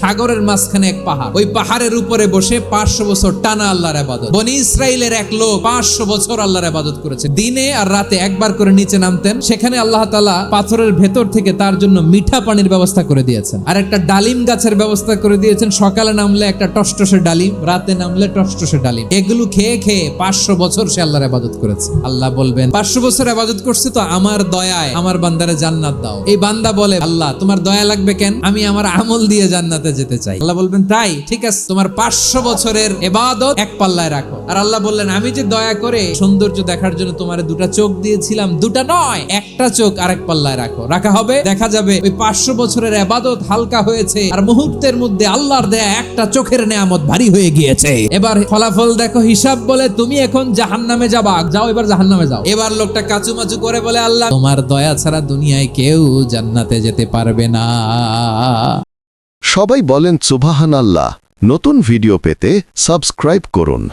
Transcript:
সাগরের মাঝখানে এক পাহাড়, ওই পাহাড়ের উপরে বসে 500 বছর টানা আল্লাহর ইবাদত। বনি ইসরাইলের এক লোক 500 বছর আল্লাহর ইবাদত করেছে। দিনে আর রাতে একবার করে নিচে নামতেন, সেখানে আল্লাহ তাআলা পাথরের ভেতর থেকে তার জন্য মিঠা পানির ব্যবস্থা করে দিয়েছেন, আর একটা ডালিম গাছের ব্যবস্থা করে দিয়েছেন। সকালে নামলে একটা টসটসে ডালিম, রাতে নামলে টসটসে ডালিম। এগুলো খেয়ে খেয়ে 500 বছর সে আল্লাহর ইবাদত করেছে। আল্লাহ বলবেন 500 বছর ইবাদত করছে তো আমার দয়ায় আমার বান্দারে জান্নাত দাও। এই বান্দা বলে, আল্লাহ তোমার দয়া লাগবে কেন, আমি আমার আমল দিয়ে জান্নাতে যেতে চাই। আল্লাহ বলবেন তাই, ঠিক আছে, তোমার 500 বছরের ইবাদত এক পাল্লায় রাখো। আর আল্লাহ বললেন, আমি যে দয়া করে সৌন্দর্য দেখার জন্য তোমারে 2টা চোখ দিয়েছিলাম, 2টা নয়, একটা চোখ আরেক পাল্লায় রাখো। রাখা হবে, দেখা যাবে ওই 500 বছরের ইবাদত হালকা হয়েছে, আর মুহূর্তের মধ্যে আল্লাহর দেয়া একটা চোখের নেয়ামত ভারী হয়ে গিয়েছে। এবার ফলাফল দেখো, হিসাব বলে তুমি এখন জাহান্নামে যাবা, যাও এবার জাহান্নামে যাও। এবার লোকটা কাচুমাচু করে বলে, আল্লাহ তোমার দয়া ছাড়া দুনিয়ায় কেউ জান্নাতে যেতে পারবে না। সবাই বলেন সুবহানাল্লাহ। নতুন ভিডিও পেতে সাবস্ক্রাইব করুন।